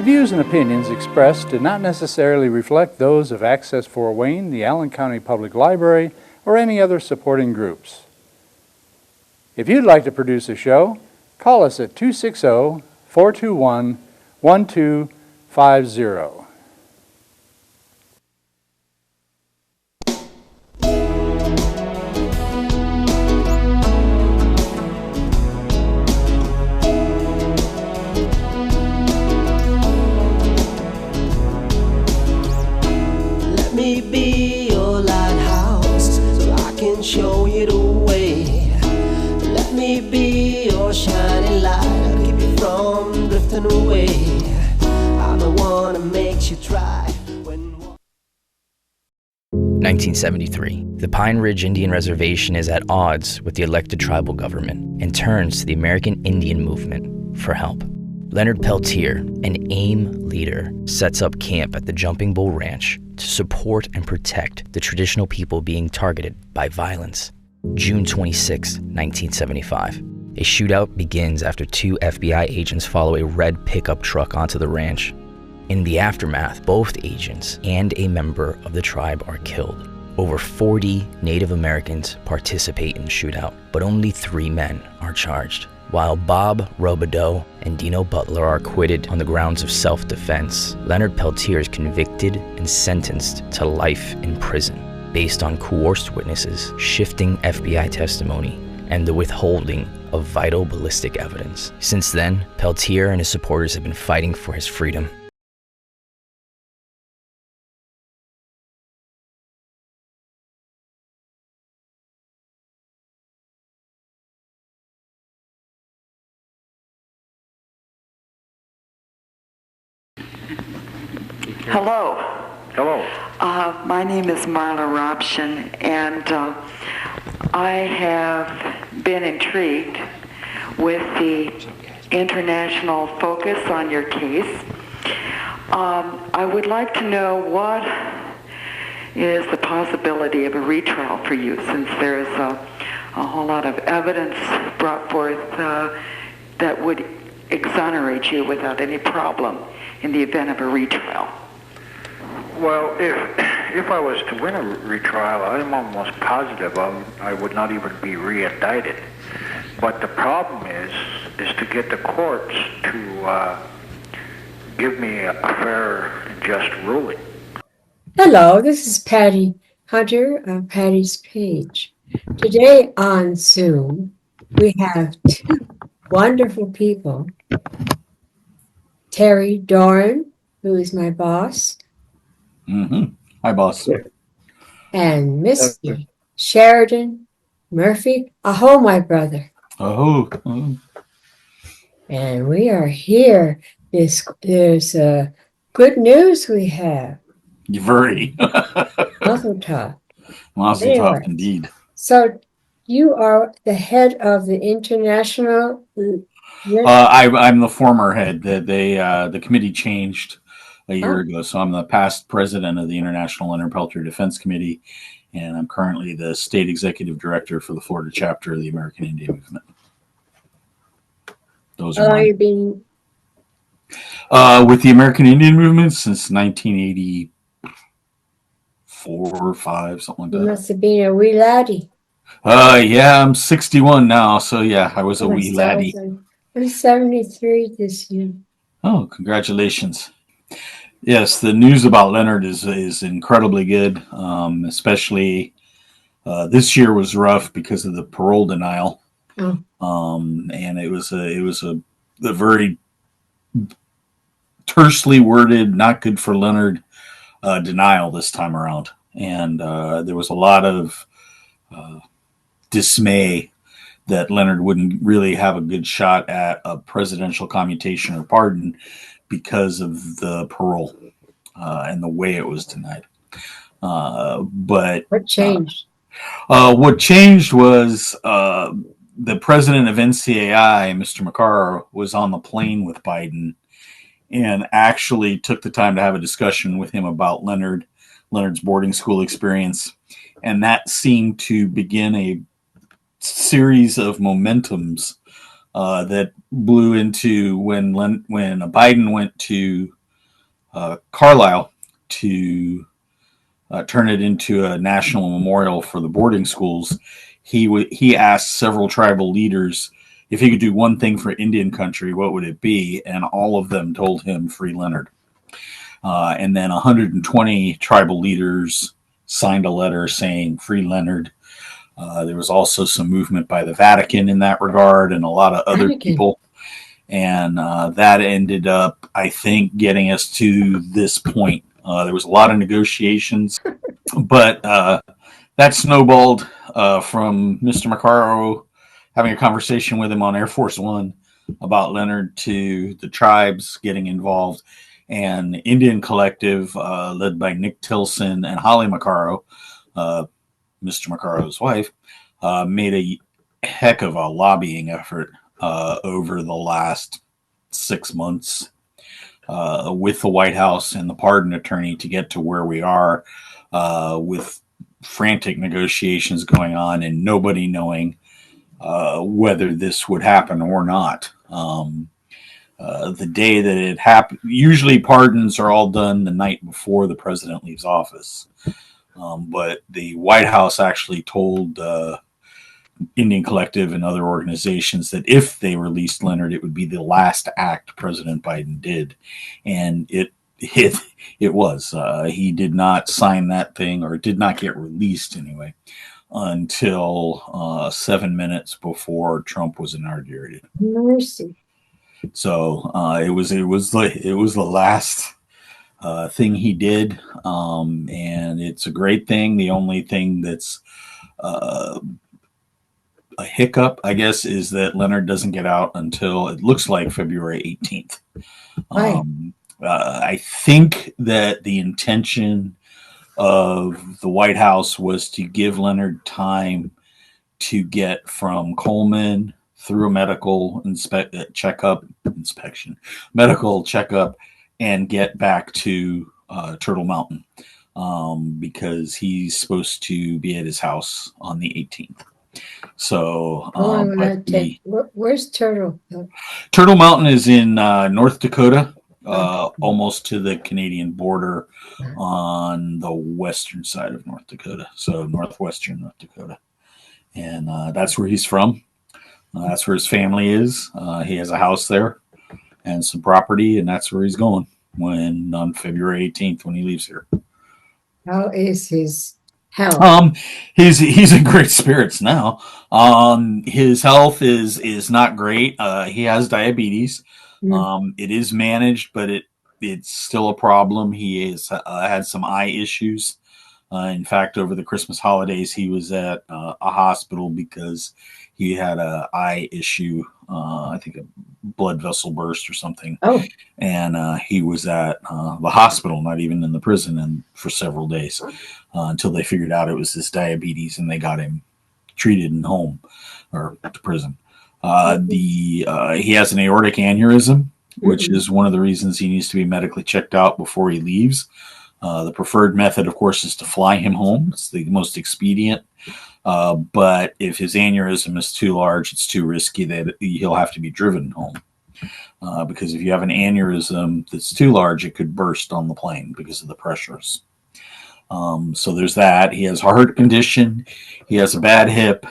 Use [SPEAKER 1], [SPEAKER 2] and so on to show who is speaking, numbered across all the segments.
[SPEAKER 1] views and opinions expressed do not necessarily reflect those of Access Fort Wayne, the Allen County Public Library, or any other supporting groups. If you'd like to produce a show, call us at 260-421-1250.
[SPEAKER 2] Let me be your lighthouse so I can show you the way. Let me be your shining light, I'll keep you from drifting away. I'm the one that makes you try when...
[SPEAKER 3] 1973. The Pine Ridge Indian Reservation is at odds with the elected tribal government and turns to the American Indian movement for help. Leonard Peltier, an AIM leader, sets up camp at the Jumping Bull Ranch to support and protect the traditional people being targeted by violence. June 26, 1975. A shootout begins after two FBI agents follow a red pickup truck onto the ranch. In the aftermath, both agents and a member of the tribe are killed. Over 40 Native Americans participate in the shootout, but only 3 men are charged. While Bob Robideau and Dino Butler are acquitted on the grounds of self-defense, Leonard Peltier is convicted and sentenced to life in prison based on coerced witnesses, shifting FBI testimony, and the withholding of vital ballistic evidence. Since then, Peltier and his supporters have been fighting for his freedom.
[SPEAKER 4] Hello.
[SPEAKER 5] Hello.
[SPEAKER 4] My name is Marla Robshin, and I have been intrigued with the international focus on your case. I would like to know what is the possibility of a retrial for you, since there's a whole lot of evidence brought forth that would exonerate you without any problem in the event of a retrial.
[SPEAKER 5] Well, if I was to win a retrial, I'm almost positive I would not even be re-indicted. But the problem is to get the courts to give me a fair and just ruling.
[SPEAKER 6] Hello, this is Patty Hunter of Patty's Page. Today on Zoom, we have 2 wonderful people. Terry Doran, who is my boss.
[SPEAKER 7] Hi, boss.
[SPEAKER 6] And Mr. Sheridan Murphy. Aho, my brother.
[SPEAKER 7] Oh.
[SPEAKER 6] And we are here. There's good news we have.
[SPEAKER 7] Very.
[SPEAKER 6] Mazel tov.
[SPEAKER 7] Mazel tov, indeed.
[SPEAKER 6] So you are the head of the international...
[SPEAKER 7] I'm the former head. The committee changed a year ago, so I'm the past president of the International Leonard Peltier Defense Committee, and I'm currently the state executive director for the Florida chapter of the American Indian Movement. Those are
[SPEAKER 6] you been
[SPEAKER 7] with the American Indian Movement since 1984 or 5, something like that.
[SPEAKER 6] You must have been a wee laddie.
[SPEAKER 7] Yeah, I'm 61 now, so yeah, I was a wee laddie.
[SPEAKER 6] I'm 73 this year.
[SPEAKER 7] Oh, congratulations. Yes, the news about Leonard is incredibly good, especially this year was rough because of the parole denial. And it was a very tersely worded, not good for Leonard denial this time around. And there was a lot of dismay that Leonard wouldn't really have a good shot at a presidential commutation or pardon because of the parole and the way it was denied. But
[SPEAKER 6] what changed?
[SPEAKER 7] What changed was the president of NCAI, Mr. McCarr, was on the plane with Biden and actually took the time to have a discussion with him about Leonard's boarding school experience. And that seemed to begin a series of momentums that blew into when Biden went to Carlisle to turn it into a national memorial for the boarding schools, he asked several tribal leaders if he could do one thing for Indian country, what would it be? And all of them told him free Leonard. And then 120 tribal leaders signed a letter saying free Leonard. There was also some movement by the Vatican in that regard and a lot of other people. And that ended up, I think, getting us to this point. There was a lot of negotiations, but that snowballed from Mr. McCarro having a conversation with him on Air Force One about Leonard to the tribes getting involved. And Indian Collective, led by Nick Tilson and Holly McCarro, Mr. McCarro's wife, made a heck of a lobbying effort over the last 6 months with the White House and the pardon attorney to get to where we are, with frantic negotiations going on and nobody knowing whether this would happen or not. The day that it happened, usually pardons are all done the night before the president leaves office. But the White House actually told Indian Collective and other organizations that if they released Leonard, it would be the last act President Biden did. And it was. He did not sign that thing, or it did not get released anyway, until 7 minutes before Trump was inaugurated.
[SPEAKER 6] Mercy.
[SPEAKER 7] So it was the last thing he did, and it's a great thing. The only thing that's a hiccup, I guess, is that Leonard doesn't get out until it looks like February 18th.
[SPEAKER 6] Right.
[SPEAKER 7] I think that the intention of the White House was to give Leonard time to get from Coleman through a medical medical checkup, and get back to Turtle Mountain, because he's supposed to be at his house on the 18th. So,
[SPEAKER 6] where's Turtle?
[SPEAKER 7] Turtle Mountain is in North Dakota, almost to the Canadian border on the western side of North Dakota. So northwestern North Dakota. And that's where he's from. That's where his family is. He has a house there and some property, and that's where he's going on February 18th when he leaves here.
[SPEAKER 6] How is his health?
[SPEAKER 7] He's in great spirits now. His health is not great. He has diabetes. It is managed, but it's still a problem. He has had some eye issues. In fact, over the Christmas holidays, he was at a hospital because he had an eye issue. I think a blood vessel burst or something.
[SPEAKER 6] Oh.
[SPEAKER 7] And he was at the hospital, not even in the prison, and for several days until they figured out it was his diabetes and they got him treated in home or to prison. He has an aortic aneurysm, which is one of the reasons he needs to be medically checked out before he leaves. The preferred method, of course, is to fly him home. It's the most expedient. But if his aneurysm is too large, it's too risky that he'll have to be driven home. Because if you have an aneurysm that's too large, it could burst on the plane because of the pressures. So there's that. He has a heart condition. He has a bad hip,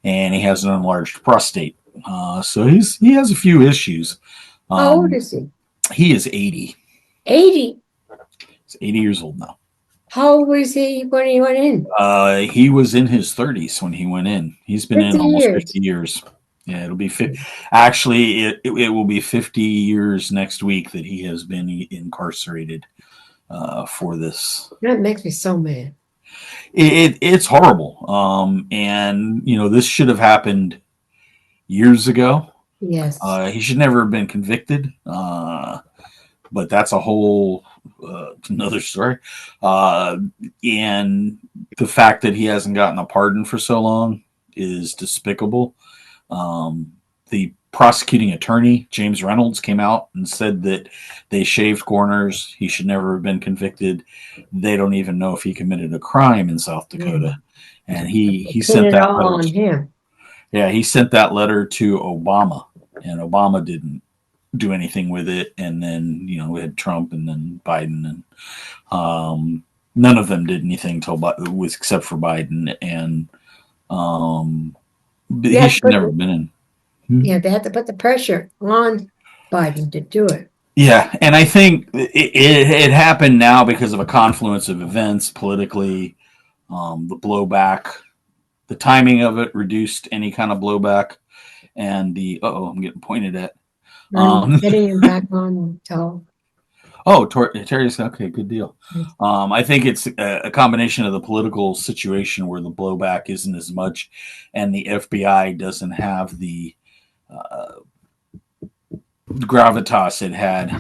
[SPEAKER 7] and he has an enlarged prostate. So he has a few issues.
[SPEAKER 6] How old is he?
[SPEAKER 7] He is 80.
[SPEAKER 6] 80?
[SPEAKER 7] He's 80 years old now.
[SPEAKER 6] How old was he when he went in?
[SPEAKER 7] He was in his 30s when he went in. He's been in almost 50 years. Yeah, it'll be 50. Actually, it will be 50 years next week that he has been incarcerated for this.
[SPEAKER 6] That makes me so mad.
[SPEAKER 7] It's horrible. And, this should have happened years ago.
[SPEAKER 6] Yes.
[SPEAKER 7] He should never have been convicted. But that's a whole another story. And the fact that he hasn't gotten a pardon for so long is despicable. The prosecuting attorney, James Reynolds, came out and said that they shaved corners. He should never have been convicted. They don't even know if he committed a crime in South Dakota. And he sent that letter.
[SPEAKER 6] On him.
[SPEAKER 7] Yeah, he sent that letter to Obama, and Obama didn't do anything with it. And then, we had Trump and then Biden, and none of them did anything except for Biden. And he should never have been in.
[SPEAKER 6] Yeah, they had to put the pressure on Biden to do it.
[SPEAKER 7] Yeah, and I think it happened now because of a confluence of events politically, the blowback, the timing of it reduced any kind of blowback, and I'm getting pointed at.
[SPEAKER 6] Getting him back on toe.
[SPEAKER 7] Oh, Terry's okay. Good deal. I think it's a combination of the political situation where the blowback isn't as much, and the FBI doesn't have the gravitas it had.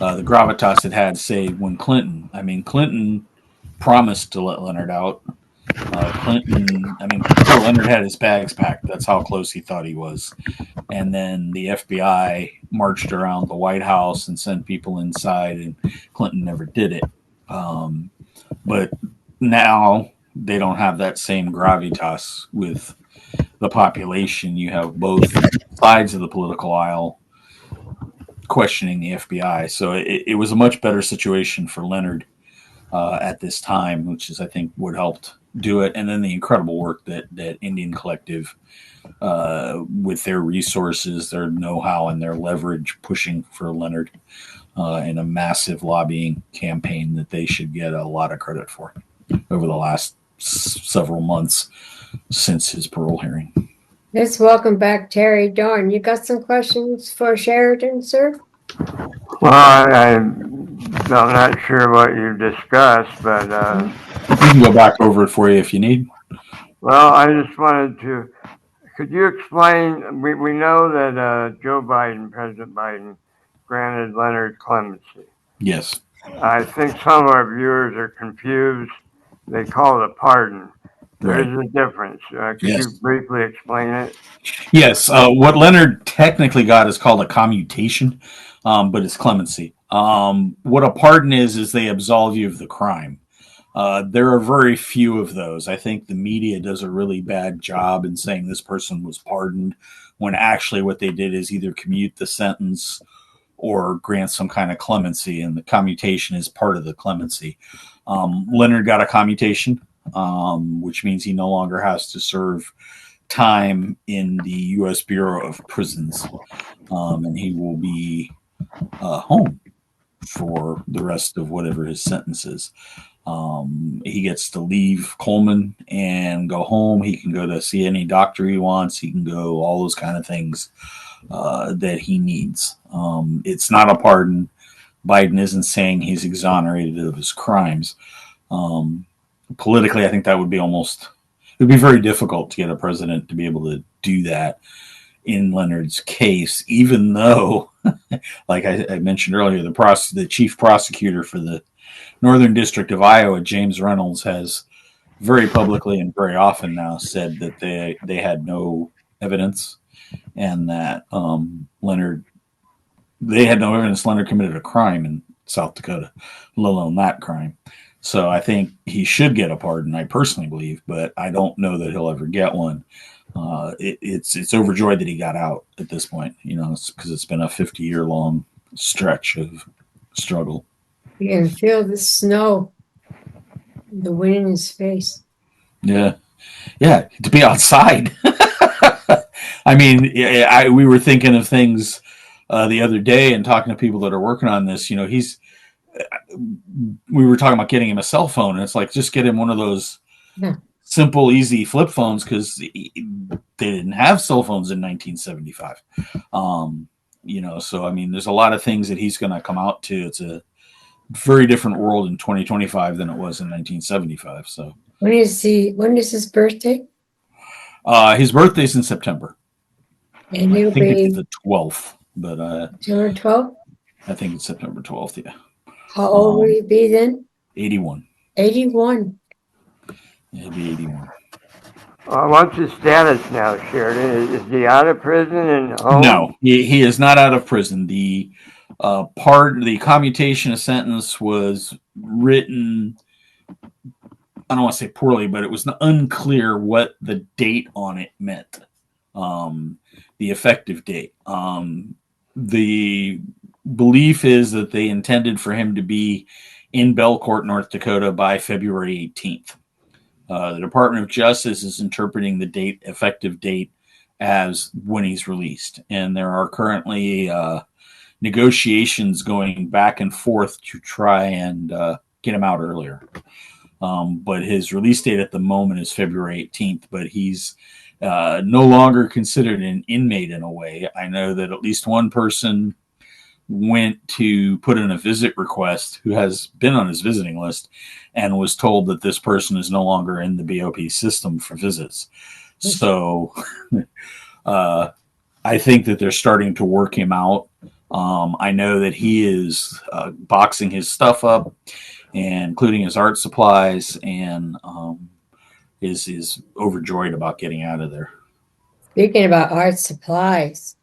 [SPEAKER 7] The gravitas it had, say, when Clinton. I mean, Clinton promised to let Leonard out. Before Leonard had his bags packed, that's how close he thought he was. And then the FBI marched around the White House and sent people inside, and Clinton never did it. But now they don't have that same gravitas with the population. You have both sides of the political aisle questioning the FBI. So it was a much better situation for Leonard at this time, which is, I think, what helped do it. And then the incredible work that Indian Collective, with their resources, their know-how, and their leverage, pushing for Leonard in a massive lobbying campaign that they should get a lot of credit for over the last several months since his parole hearing.
[SPEAKER 6] Let's welcome back Terry Doran. You got some questions for Sheridan, sir?
[SPEAKER 8] Well, I'm not sure what you discussed, but
[SPEAKER 7] we can go back over it for you if you need.
[SPEAKER 8] Well, I just wanted to. Could you explain? We know that President Biden, granted Leonard clemency.
[SPEAKER 7] Yes.
[SPEAKER 8] I think some of our viewers are confused. They call it a pardon. There is a difference. Could you briefly explain it?
[SPEAKER 7] Yes. What Leonard technically got is called a commutation, but it's clemency. What a pardon is they absolve you of the crime. There are very few of those. I think the media does a really bad job in saying this person was pardoned, when actually what they did is either commute the sentence or grant some kind of clemency, and the commutation is part of the clemency. Leonard got a commutation, which means he no longer has to serve time in the U.S. Bureau of Prisons, and he will be home for the rest of whatever his sentence is. He gets to leave Coleman and go home. He can go to see any doctor he wants. He can go all those kind of things that he needs. It's not a pardon. Biden isn't saying he's exonerated of his crimes. Politically, I think that would be it'd be very difficult to get a president to be able to do that in Leonard's case, even though, like I mentioned earlier, the chief prosecutor for the Northern District of Iowa, James Reynolds, has very publicly and very often now said that they had no evidence, and that they had no evidence Leonard committed a crime in South Dakota, let alone that crime. So I think he should get a pardon, I personally believe, but I don't know that he'll ever get one. It's overjoyed that he got out at this point, because it's been a 50-year-long stretch of struggle.
[SPEAKER 6] You can feel the snow, the wind in his face.
[SPEAKER 7] Yeah, to be outside. I mean, we were thinking of things the other day and talking to people that are working on this. We were talking about getting him a cell phone, and it's like, just get him one of those simple, easy flip phones, because they didn't have cell phones in 1975. So I mean, there's a lot of things that he's going to come out to. It's a very different world in 2025 than it was in 1975. So
[SPEAKER 6] when is his birthday?
[SPEAKER 7] His birthday's in September.
[SPEAKER 6] And
[SPEAKER 7] I think it's the 12th, but
[SPEAKER 6] September 12th?
[SPEAKER 7] I think it's September 12th, yeah.
[SPEAKER 6] How old will he be then?
[SPEAKER 7] 81.
[SPEAKER 6] 81.
[SPEAKER 7] He'll be 81.
[SPEAKER 8] What's his status now, Sheridan? Is he out of prison and home?
[SPEAKER 7] No, he is not out of prison. The commutation of sentence was written, I don't want to say poorly, but it was unclear what the date on it meant. the effective date. The belief is that they intended for him to be in Belcourt, North Dakota by February 18th. The Department of Justice is interpreting the effective date as when he's released. And there are currently negotiations going back and forth to try and get him out earlier. But his release date at the moment is February 18th, but he's no longer considered an inmate in a way. I know that at least one person went to put in a visit request who has been on his visiting list and was told that this person is no longer in the BOP system for visits. So I think that they're starting to work him out. I know that he is boxing his stuff up, and including his art supplies, and is overjoyed about getting out of there.
[SPEAKER 6] Speaking about art supplies,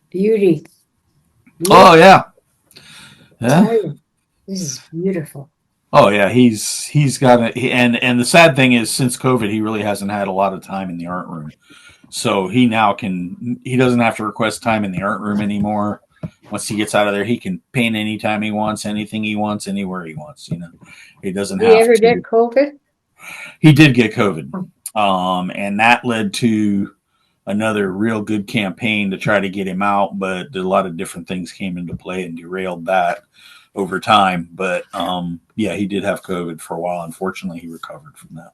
[SPEAKER 6] beauty.
[SPEAKER 7] Oh yeah,
[SPEAKER 6] This is beautiful.
[SPEAKER 7] Oh yeah, he's got it, and the sad thing is, since COVID, he really hasn't had a lot of time in the art room. So he doesn't have to request time in the art room anymore. Once he gets out of there, he can paint anytime he wants, anything he wants, anywhere he wants. He doesn't have to. Did he
[SPEAKER 6] ever get COVID?
[SPEAKER 7] He did get COVID, and that led to another real good campaign to try to get him out, but a lot of different things came into play and derailed that over time. But yeah, he did have COVID for a while. Unfortunately, he recovered from that.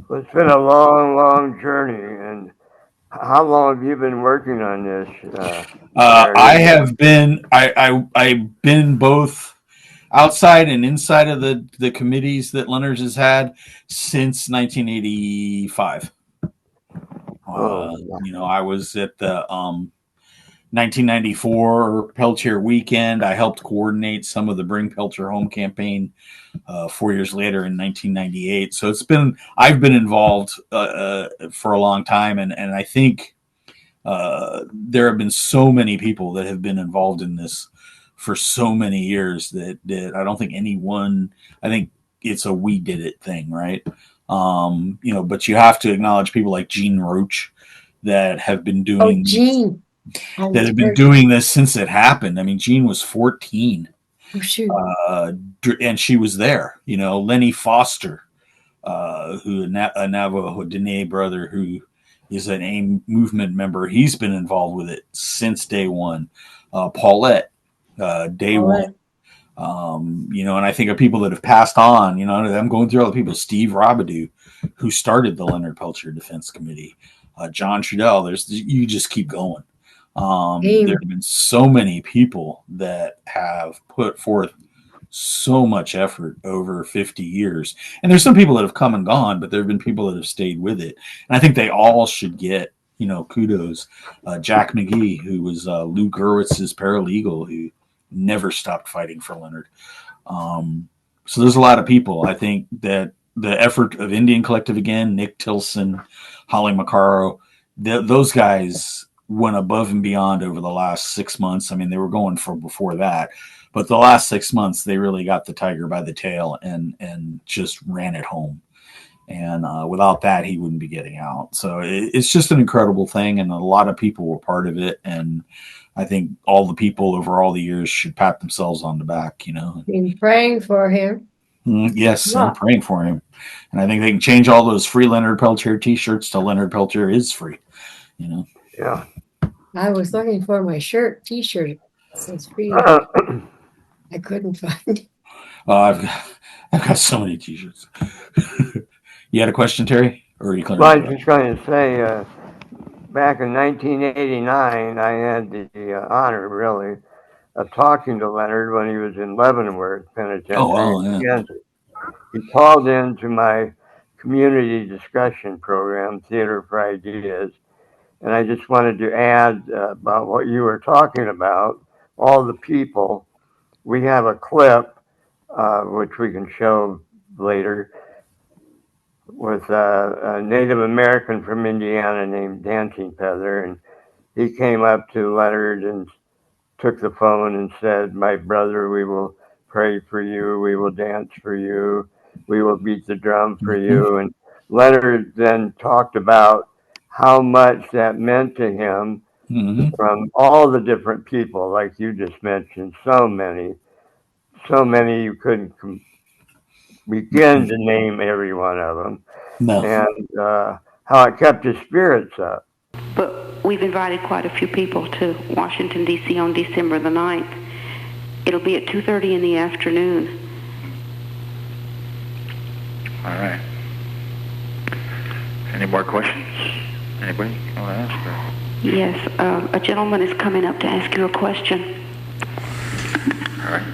[SPEAKER 8] Well, it's been a long, long journey. And how long have you been working on this?
[SPEAKER 7] I have been. I've been both outside and inside of the committees that Leonard's has had since 1985. I was at the 1994 Peltier weekend. I helped coordinate some of the Bring Peltier Home campaign 4 years later in 1998. So I've been involved for a long time, and I think there have been so many people that have been involved in this for so many years that I don't think I think it's a we did it thing, right? But you have to acknowledge people like Gene Roach that have been doing this since it happened. I mean, Gene was 14.
[SPEAKER 6] Oh, shoot.
[SPEAKER 7] And she was there. Lenny Foster, who a Navajo Dene brother who is an AIM movement member. He's been involved with it since day one. Paulette, day one. And I think of people that have passed on. I'm going through all the people. Steve Robidoux, who started the Leonard Peltier Defense Committee. John Trudell. You just keep going. There have been so many people that have put forth so much effort over 50 years. And there's some people that have come and gone, but there have been people that have stayed with it. And I think they all should get, kudos. Jack McGee, who was Lou Gerwitz's paralegal, who never stopped fighting for Leonard. So there's a lot of people. I think that the effort of Indian Collective again, Nick Tilson, Holly Maccaro, those guys went above and beyond over the last 6 months. I mean, they were going for before that, but the last 6 months, they really got the tiger by the tail and just ran it home. And without that, he wouldn't be getting out. So it's just an incredible thing. And a lot of people were part of it. And I think all the people over all the years should pat themselves on the back,
[SPEAKER 6] Been praying for him.
[SPEAKER 7] Yes, I'm praying for him. And I think they can change all those free Leonard Peltier t-shirts to Leonard Peltier is free,
[SPEAKER 8] Yeah.
[SPEAKER 6] I was looking for my t-shirt. It says free. I couldn't find it.
[SPEAKER 7] I've got so many t-shirts. You had a question, Terry? Or are you clear?
[SPEAKER 8] Well, I was just going to say, back in 1989, I had the honor, really, of talking to Leonard when he was in Leavenworth Penitentiary.
[SPEAKER 7] Oh, wow, yeah.
[SPEAKER 8] He called into my community discussion program, Theater for Ideas, and I just wanted to add about what you were talking about, all the people. We have a clip, which we can show later, with a Native American from Indiana named Dancing Feather, and he came up to Leonard and took the phone and said, "My brother, we will pray for you, we will dance for you, we will beat the drum for you." And Leonard then talked about how much that meant to him
[SPEAKER 7] Mm-hmm.
[SPEAKER 8] from all the different people, like you just mentioned, so many you couldn't begin to name every one of them,
[SPEAKER 7] No.
[SPEAKER 8] and how it kept his spirits up.
[SPEAKER 9] But we've invited quite a few people to Washington, D.C. on December the 9th. It'll be at 2:30 in the afternoon.
[SPEAKER 5] All right. Any more questions? Anybody want to ask? Or?
[SPEAKER 9] Yes, a gentleman is coming up to ask you a question.
[SPEAKER 5] All right.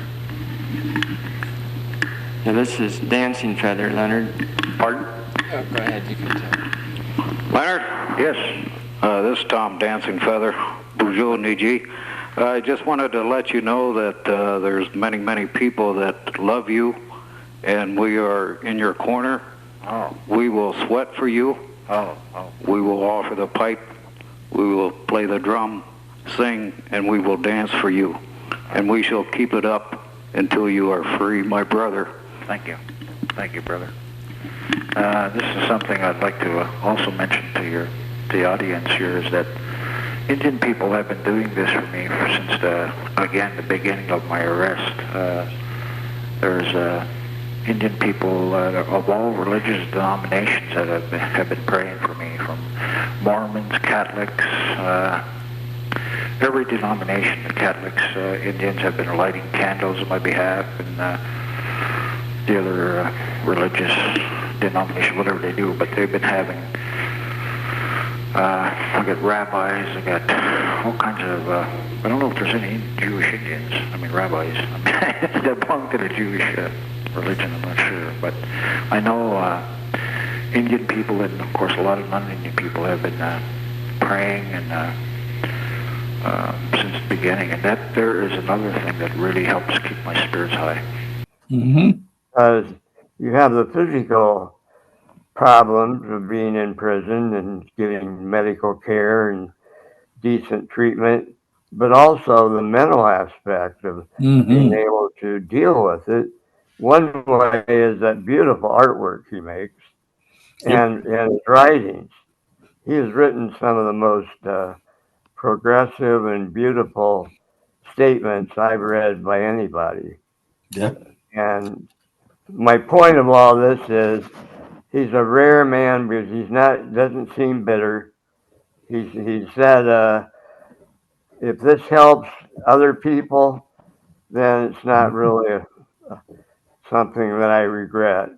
[SPEAKER 10] Yeah, this is Dancing Feather, Leonard.
[SPEAKER 5] Pardon?
[SPEAKER 10] Oh, go ahead, you can tell.
[SPEAKER 11] Leonard?
[SPEAKER 5] Yes.
[SPEAKER 11] This is Tom Dancing Feather, Bonjour Niji. I just wanted to let you know that there's many, many people that love you, and we are in your corner.
[SPEAKER 5] Oh.
[SPEAKER 11] We will sweat for you.
[SPEAKER 5] Oh.
[SPEAKER 11] We will offer the pipe. We will play the drum, sing, and we will dance for you. And we shall keep it up until you are free, my brother.
[SPEAKER 5] Thank you. Thank you, brother. This is something I'd like to also mention to the audience here, is that Indian people have been doing this for me since the beginning of my arrest. There's Indian people of all religious denominations that have been praying for me, from Mormons, Catholics, every denomination. The Catholics, Indians have been lighting candles on my behalf, and the other religious denomination, whatever they do, but they've been having, I got rabbis, I got all kinds of, I don't know if there's any Jewish Indians, rabbis, that belong to the Jewish religion, I'm not sure, but I know Indian people, and of course a lot of non-Indian people have been praying and since the beginning, and that there is another thing that really helps keep my spirits high.
[SPEAKER 7] Mm-hmm.
[SPEAKER 8] You have the physical problems of being in prison and getting medical care and decent treatment, but also the mental aspect of being able to deal with it. One way is that beautiful artwork he makes, and his writings. He has written some of the most progressive and beautiful statements I've read by anybody.
[SPEAKER 7] Yeah.
[SPEAKER 8] And my point of all this is, he's a rare man because doesn't seem bitter. He said, if this helps other people, then it's not really something that I regret.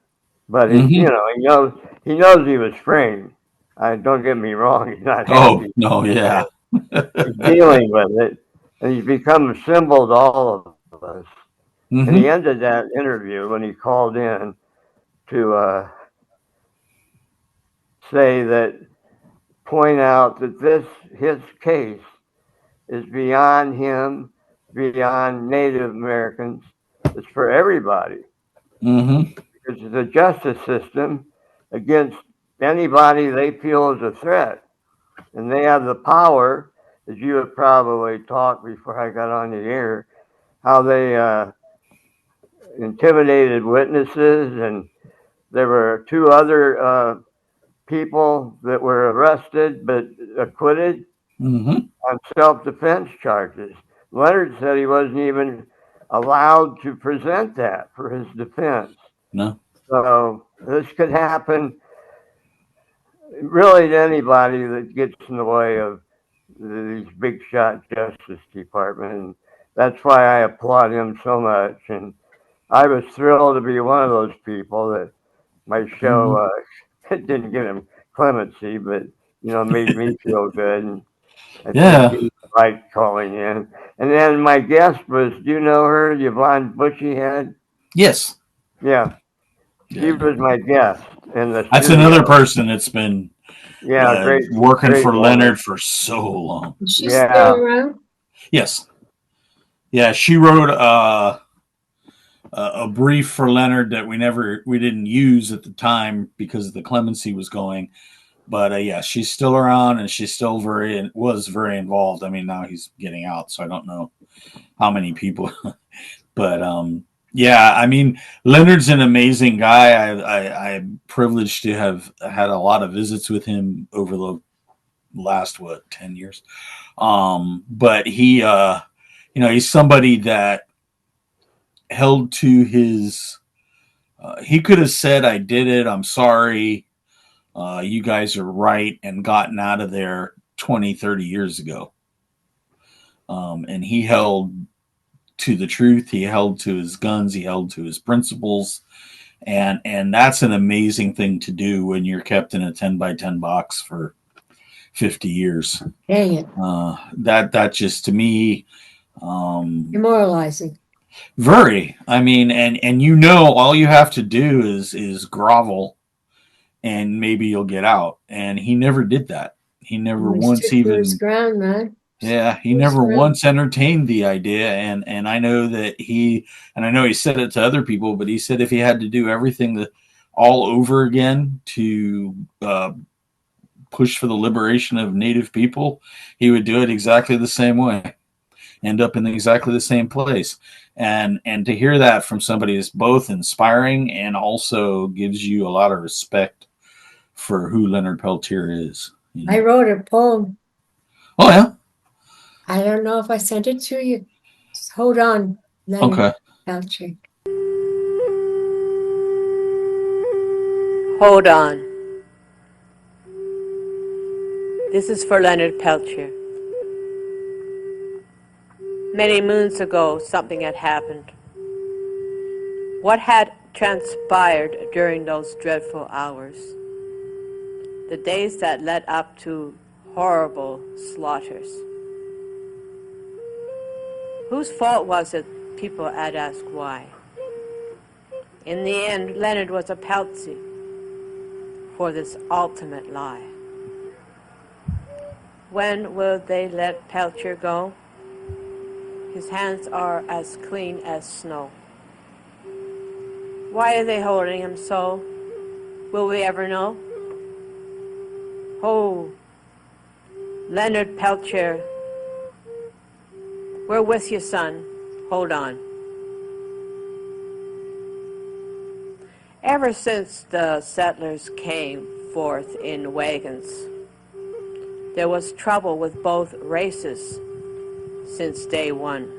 [SPEAKER 8] But he knows he was framed. Don't get me wrong, he's not happy.
[SPEAKER 7] Oh, no, yeah.
[SPEAKER 8] He's dealing with it, and he's become a symbol to all of us.
[SPEAKER 7] Mm-hmm.
[SPEAKER 8] And he ended that interview when he called in to point out that his case is beyond him, beyond Native Americans. It's for everybody.
[SPEAKER 7] Mm-hmm.
[SPEAKER 8] It's the justice system against anybody they feel is a threat. And they have the power, as you have probably talked before I got on the air, how they intimidated witnesses, and there were two other people that were arrested but acquitted on self-defense charges. Leonard said he wasn't even allowed to present that for his defense.
[SPEAKER 7] No.
[SPEAKER 8] So this could happen really to anybody that gets in the way of these big shot Justice Department. And that's why I applaud him so much. And I was thrilled to be one of those people that my show didn't give him clemency, but made me feel good. And I think he liked calling in. And then my guest was, do you know her, Yvonne Bushyhead?
[SPEAKER 7] Yes.
[SPEAKER 8] Yeah. She was my guest in the
[SPEAKER 7] That's
[SPEAKER 8] studio.
[SPEAKER 7] another person that's been
[SPEAKER 8] great,
[SPEAKER 7] working
[SPEAKER 8] great
[SPEAKER 7] for
[SPEAKER 8] woman.
[SPEAKER 7] Leonard for so long.
[SPEAKER 6] Is she still around?
[SPEAKER 7] Yes. Yeah, she wrote a brief for Leonard that we didn't use at the time because the clemency was going. But yeah, she's still around, and she's still was very involved. Now he's getting out, so I don't know how many people. But yeah, Leonard's an amazing guy. I'm privileged to have had a lot of visits with him over the last 10 years. But he, he's somebody that held to his. He could have said, "I did it. I'm sorry. You guys are right," and gotten out of there 20, 30 years ago. And he held to the truth. He held to his guns. He held to his principles. And that's an amazing thing to do when you're kept in a 10 by 10 box for 50 years.
[SPEAKER 6] Dang it.
[SPEAKER 7] That just, to me,
[SPEAKER 6] Demoralizing.
[SPEAKER 7] very. I mean, and all you have to do is grovel, and maybe you'll get out. And he never did that. He never once even.
[SPEAKER 6] His ground, man.
[SPEAKER 7] Yeah, he never once entertained the idea, and I know that I know he said it to other people, but he said if he had to do everything all over again to push for the liberation of Native people, he would do it exactly the same way, end up in exactly the same place. And to hear that from somebody is both inspiring and also gives you a lot of respect for who Leonard Peltier is.
[SPEAKER 6] I wrote a poem.
[SPEAKER 7] Oh, yeah?
[SPEAKER 6] I don't know if I sent it to you. Just hold on, Leonard Peltier.
[SPEAKER 12] Hold on. This is for Leonard Peltier. Many moons ago, something had happened. What had transpired during those dreadful hours? The days that led up to horrible slaughters. Whose fault was it, people had asked why? In the end, Leonard was a Peltier for this ultimate lie. When will they let Peltier go? His hands are as clean as snow. Why are they holding him so? Will we ever know? Oh, Leonard Peltier, we're with you, son. Hold on. Ever since the settlers came forth in wagons, there was trouble with both races since day one.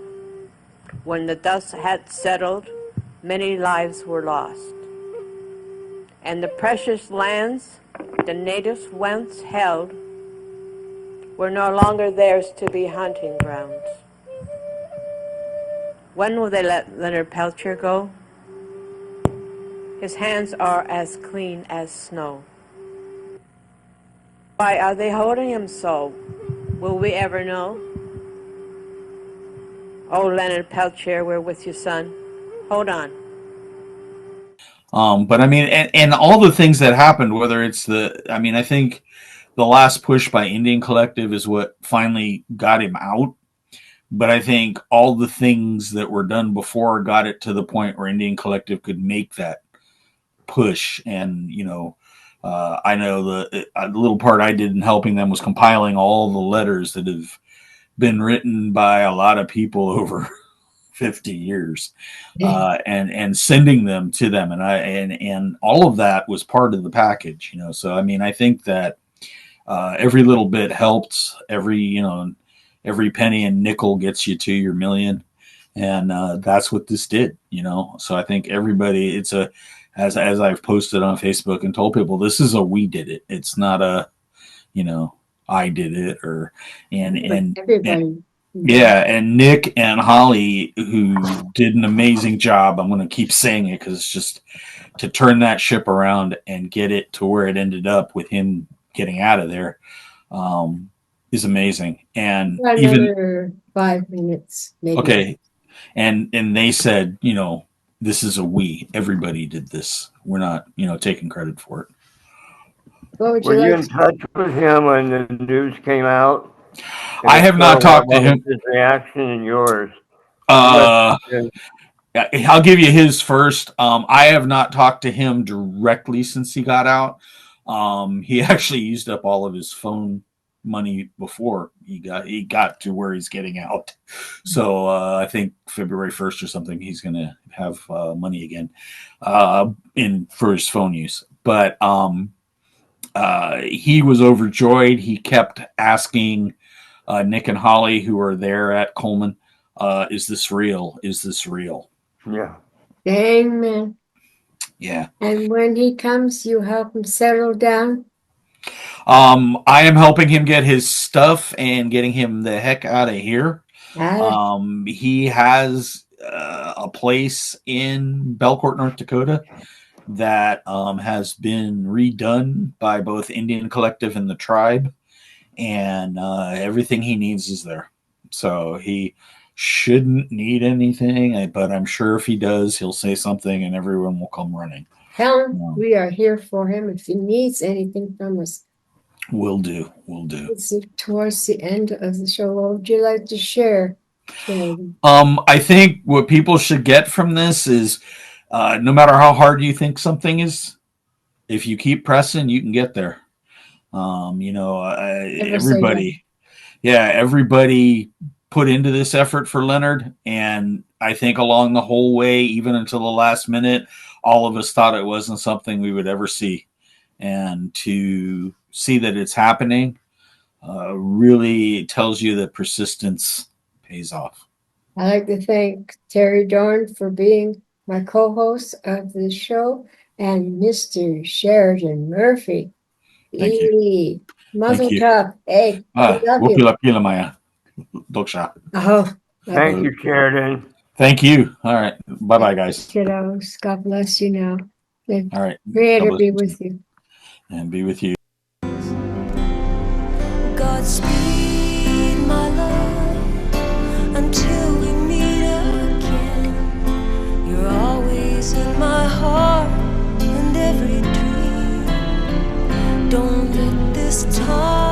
[SPEAKER 12] When the dust had settled, many lives were lost. And the precious lands the natives once held were no longer theirs to be hunting grounds. When will they let Leonard Peltier go? His hands are as clean as snow. Why are they holding him so? Will we ever know? Oh, Leonard Peltier, we're with you, son. Hold on.
[SPEAKER 7] But I mean, and all the things that happened, whether it's I think the last push by Indian Collective is what finally got him out. But I think all the things that were done before got it to the point where Indian Collective could make that push. And, I know the little part I did in helping them was compiling all the letters that have been written by a lot of people over 50 years, and sending them to them. And all of that was part of the package, So, I mean, I think that every little bit helps. Every penny and nickel gets you to your million. And that's what this did, So I think everybody, as I've posted on Facebook and told people, this is we did it. It's not I did it and everybody. And Nick and Holly, who did an amazing job. I'm going to keep saying it because it's just to turn that ship around and get it to where it ended up with him getting out of there is amazing. And
[SPEAKER 6] another 5 minutes, maybe.
[SPEAKER 7] Okay. And they said, this is everybody did this. We're not, taking credit for it.
[SPEAKER 8] Were you in touch with him when the news came out?
[SPEAKER 7] I have not talked to him.
[SPEAKER 8] His reaction and yours.
[SPEAKER 7] I'll give you his first. I have not talked to him directly since he got out. He actually used up all of his phone money before he got to where he's getting out. So I think February 1st or something, he's going to have money again for his phone use. But He was overjoyed. He kept asking Nick and Holly, who are there at Coleman, is this real? Is this real?
[SPEAKER 8] Yeah.
[SPEAKER 6] Amen.
[SPEAKER 7] Yeah.
[SPEAKER 6] And when he comes, you help him settle down?
[SPEAKER 7] I am helping him get his stuff and getting him the heck out of here. He has a place in Belcourt, North Dakota that has been redone by both Indian Collective and the tribe, and everything he needs is there. So he shouldn't need anything, but I'm sure if he does, he'll say something and everyone will come running.
[SPEAKER 6] Tell him we are here for him if he needs anything from us.
[SPEAKER 7] Will do.
[SPEAKER 6] It's towards the end of the show. What would you like to share, Sheridan?
[SPEAKER 7] I think what people should get from this is no matter how hard you think something is, if you keep pressing, you can get there. Everybody put into this effort for Leonard, and I think along the whole way, even until the last minute, all of us thought it wasn't something we would ever see. And to see that it's happening really tells you that persistence pays off.
[SPEAKER 6] I'd like to thank Terry Doran for being my co-host of the show, and Mr. Sheridan Murphy.
[SPEAKER 7] Thank you.
[SPEAKER 6] Muzzle top. Hey, we love you.
[SPEAKER 8] Thank you, Sheridan.
[SPEAKER 7] Thank you. All right. Bye-bye, guys.
[SPEAKER 6] Kiddos, God bless you now.
[SPEAKER 7] All right.
[SPEAKER 6] Creator be with you.
[SPEAKER 7] And be with you.
[SPEAKER 2] Godspeed, my love, until we meet again. You're always in my heart and every dream. Don't let this time